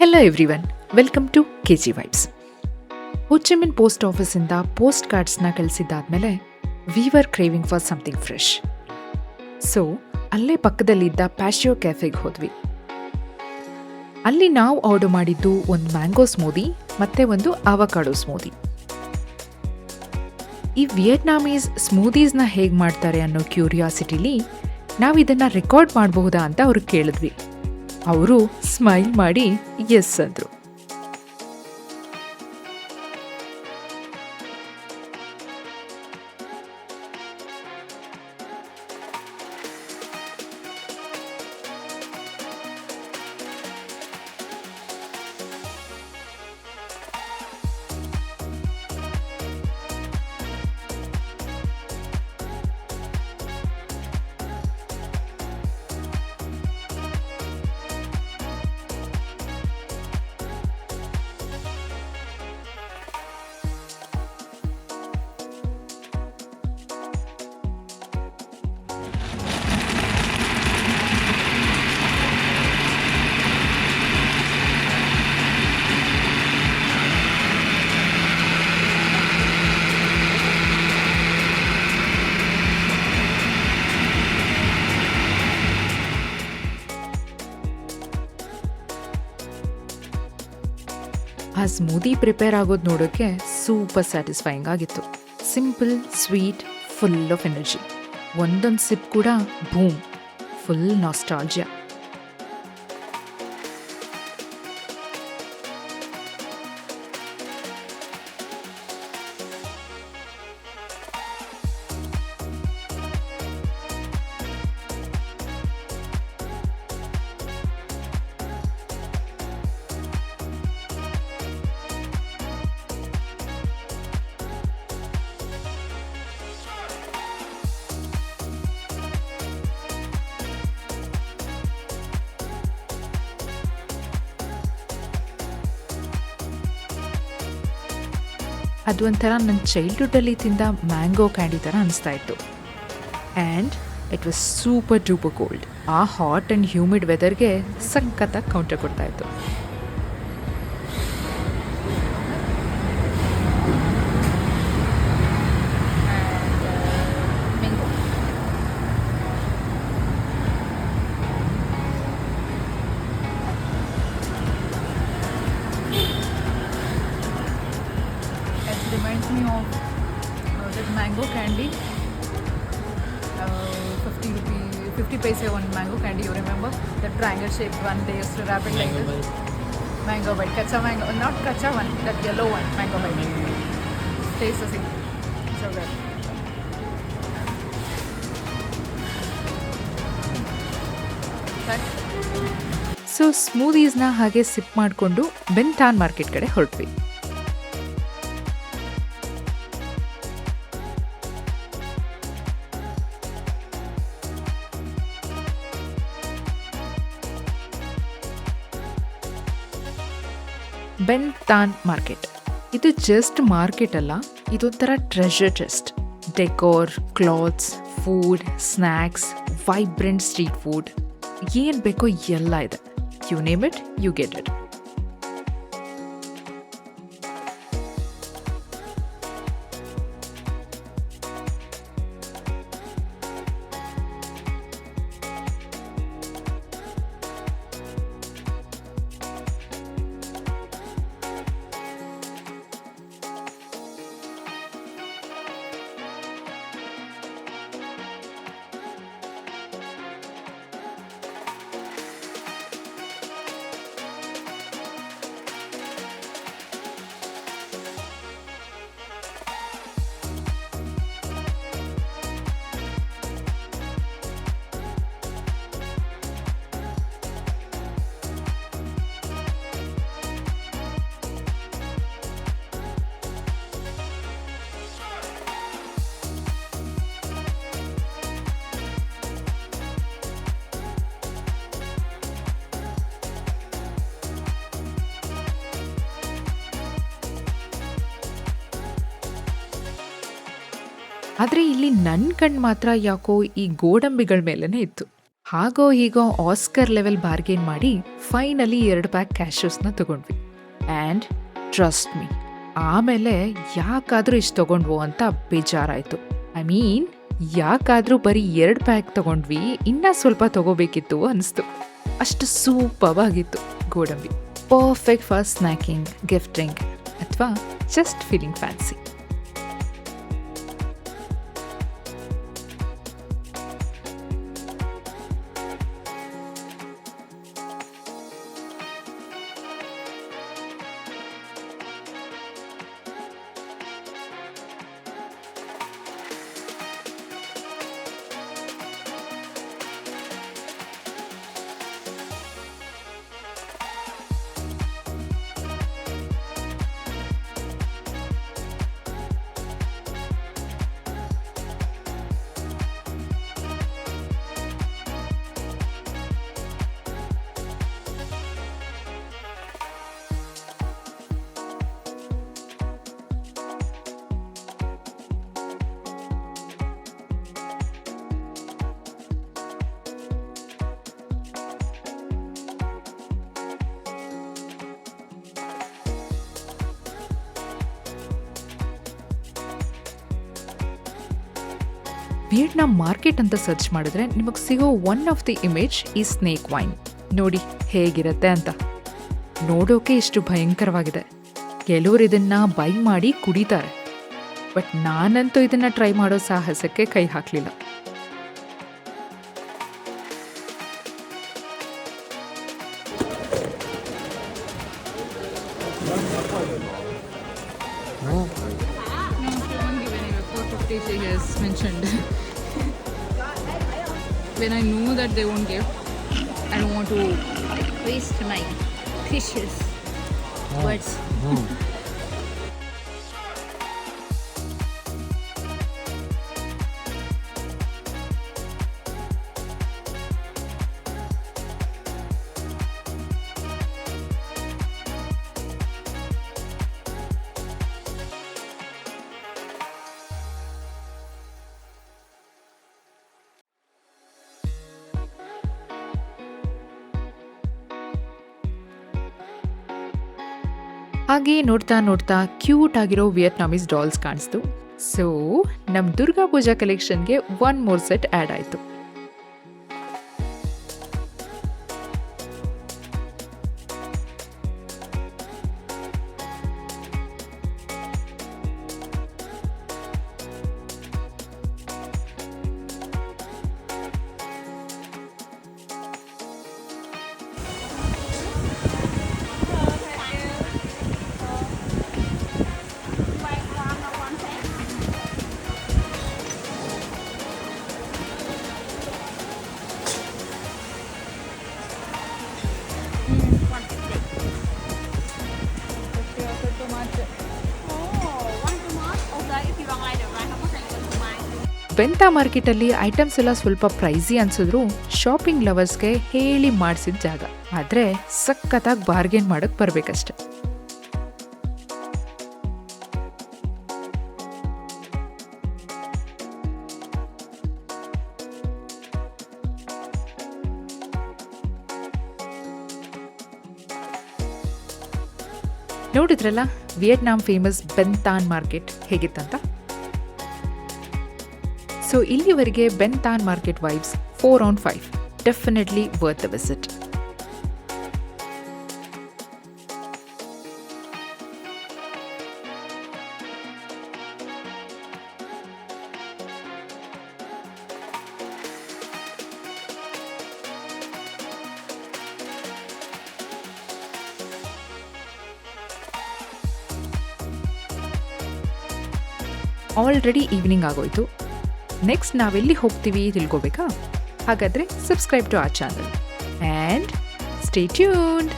Hello everyone, welcome to KG vibes. Ho Chi Minh post ಆಫೀಸಿಂದ post ಕಾರ್ಡ್ಸ್ನ ಕಳಿಸಿದ್ದಾದ್ಮೇಲೆ we were craving for something fresh. So ಅಲ್ಲೇ ಪಕ್ಕದಲ್ಲಿದ್ದ ಪ್ಯಾಶಿಯೋ ಕ್ಯಾಫೆಗೆ ಹೋದ್ವಿ. ಅಲ್ಲಿ ನಾವು ಆರ್ಡರ್ ಮಾಡಿದ್ದು ಒಂದು ಮ್ಯಾಂಗೋ ಸ್ಮೂದಿ ಮತ್ತೆ ಒಂದು ಆವಕಾಡೋ ಸ್ಮೂದಿ. ಈ ವಿಯೆಟ್ನಾಮೀಸ್ ಸ್ಮೂದೀಸ್ನ ಹೇಗೆ ಮಾಡ್ತಾರೆ ಅನ್ನೋ ಕ್ಯೂರಿಯಾಸಿಟಿಲಿ ನಾವು ಇದನ್ನು ರೆಕಾರ್ಡ್ ಮಾಡಬಹುದಾ ಅಂತ ಅವ್ರಿಗೆ ಕೇಳಿದ್ವಿ. ಅವರು ಸ್ಮೈಲ್ ಮಾಡಿ ಎಸ್ ಅಂದ್ರು. ಆ ಸ್ಮೂದಿ ಪ್ರಿಪೇರ್ ಆಗೋದು ನೋಡೋಕ್ಕೆ ಸೂಪರ್ ಸ್ಯಾಟಿಸ್ಫೈಯಿಂಗ್ ಆಗಿತ್ತು. Simple, sweet, full of energy. ಒಂದೊಂದು ಸಿಪ್ ಕೂಡ ಬೂಮ್, ಫುಲ್ ನಾಸ್ಟಾಲ್ಜಿಯಾ. ಅದು ಒಂಥರ ನನ್ನ ಚೈಲ್ಡ್ಹುಡ್ಡಲ್ಲಿ ತಿಂದ ಮ್ಯಾಂಗೋ ಕ್ಯಾಂಡಿ ಥರ ಅನಿಸ್ತಾ ಇತ್ತು. And it was super duper cold. ಆ ಹಾಟ್ ಆ್ಯಂಡ್ ಹ್ಯೂಮಿಡ್ ವೆದರ್ಗೆ ಸಖತ್ತಾಗಿ ಕೌಂಟರ್ ಕೊಡ್ತಾ ಇತ್ತು. Reminds me of that mango candy, 50 paise one mango candy, you remember? That triangle shaped one, they used to wrap it like this. Mango bite, kacha mango, not kacha one, that yellow one, mango bite. Tastes the same, so good. So ಸ್ಮೂದೀಸ್ನ ಹಾಗೆ sip ಮಾಡಿಕೊಂಡು ಬೆನ್ ತಾನ್ market ಕಡೆ ಹೊರಟ್ವಿ. ಬೆನ್ ತಾನ್ market ಇದು just market ಅಲ್ಲ, ಇದೊಂಥರ treasure chest. Decor, clothes, food, snacks, vibrant street food, ಏನು ಬೇಕೋ ಎಲ್ಲ ಇದೆ. You name it, you get it. ಆದರೆ ಇಲ್ಲಿ ನನ್ನ ಕಣ್ಣು ಮಾತ್ರ ಯಾಕೋ ಈ ಗೋಡಂಬಿಗಳ ಮೇಲೇ ಇತ್ತು. ಹಾಗೋ ಹೀಗೋ ಆಸ್ಕರ್ ಲೆವೆಲ್ ಬಾರ್ಗೇನ್ ಮಾಡಿ ಫೈನಲಿ 2 ಪ್ಯಾಕ್ ಕ್ಯಾಶ್ಯೂಸ್ನ ತಗೊಂಡ್ವಿ. ಆ್ಯಂಡ್ ಟ್ರಸ್ಟ್ ಮೀ, ಆಮೇಲೆ ಯಾಕಾದ್ರೂ ಇಷ್ಟು ತಗೊಂಡ್ವು ಅಂತ ಬೇಜಾರಾಯಿತು. ಐ ಮೀನ್, ಯಾಕಾದ್ರೂ ಬರೀ 2 ಪ್ಯಾಕ್ ತಗೊಂಡ್ವಿ, ಇನ್ನೂ ಸ್ವಲ್ಪ ತಗೋಬೇಕಿತ್ತು ಅನಿಸ್ತು. ಅಷ್ಟು ಸೂಪರ್ ಆಗಿತ್ತು ಗೋಡಂಬಿ. ಪರ್ಫೆಕ್ಟ್ ಫಾರ್ ಸ್ನ್ಯಾಕಿಂಗ್, ಗಿಫ್ಟಿಂಗ್ ಅಥವಾ just feeling fancy. Vietnam market ಅಂತ ಸರ್ಚ್ ಮಾಡಿದ್ರೆ ನಿಮಗೆ ಸಿಗೋ ಒನ್ ಆಫ್ ದಿ ಇಮೇಜ್ ಈ ಸ್ನೇಕ್ ವೈನ್. ನೋಡಿ ಹೇಗಿರುತ್ತೆ ಅಂತ. ನೋಡೋಕೆ ಇಷ್ಟು ಭಯಂಕರವಾಗಿದೆ. ಕೆಲವರು ಇದನ್ನ ಬೈ ಮಾಡಿ ಕುಡಿತಾರೆ, ಬಟ್ ನಾನಂತೂ ಇದನ್ನ ಟ್ರೈ ಮಾಡೋ ಸಾಹಸಕ್ಕೆ ಕೈ ಹಾಕಲಿಲ್ಲ. Mentioned when I know that they won't give, I don't want to waste my precious words. ಹಾಗೆ ನೋಡ್ತಾ ನೋಡ್ತಾ ಕ್ಯೂಟ್ ಆಗಿರೋ ವಿಯೆಟ್ನಾಮೀಸ್ ಡಾಲ್ಸ್ ಕಾಣಿಸ್ತು. ಸೊ ನಮ್ಮ ದುರ್ಗಾ ಪೂಜಾ ಕಲೆಕ್ಷನ್ಗೆ 1 more ಸೆಟ್ ಆ್ಯಡ್ ಆಯಿತು. ಬೆಂತಾ ಮಾರ್ಕೆಟಲ್ಲಿ ಐಟಮ್ಸ್ ಎಲ್ಲ ಸ್ವಲ್ಪ ಪ್ರೈಸಿ ಅನ್ಸಿದ್ರು ಶಾಪಿಂಗ್ ಲವರ್ಸ್ಗೆ ಹೇಳಿ ಮಾಡಿಸಿದ ಜಾಗ. ಆದರೆ ಸಖತ್ತಾಗಿ ಬಾರ್ಗೇನ್ ಮಾಡಕ್ ಬರ್ಬೇಕಷ್ಟೆ. ನೋಡಿದ್ರಲ್ಲ ವಿಯೆಟ್ನಾಂ ಫೇಮಸ್ ಬೆಂತಾನ್ ಮಾರ್ಕೆಟ್ ಹೇಗಿತ್ತಂತ. ಸೊ ಇಲ್ಲಿವರೆಗೆ Ben Thanh market vibes 4/5. Definitely worth the visit. Already evening ಆಗೋಯ್ತು. ನೆಕ್ಸ್ಟ್ ನಾವೆಲ್ಲಿ ಹೋಗ್ತೀವಿ ತಿಳ್ಕೊಬೇಕಾ? ಹಾಗಾದರೆ subscribe to our channel and stay tuned.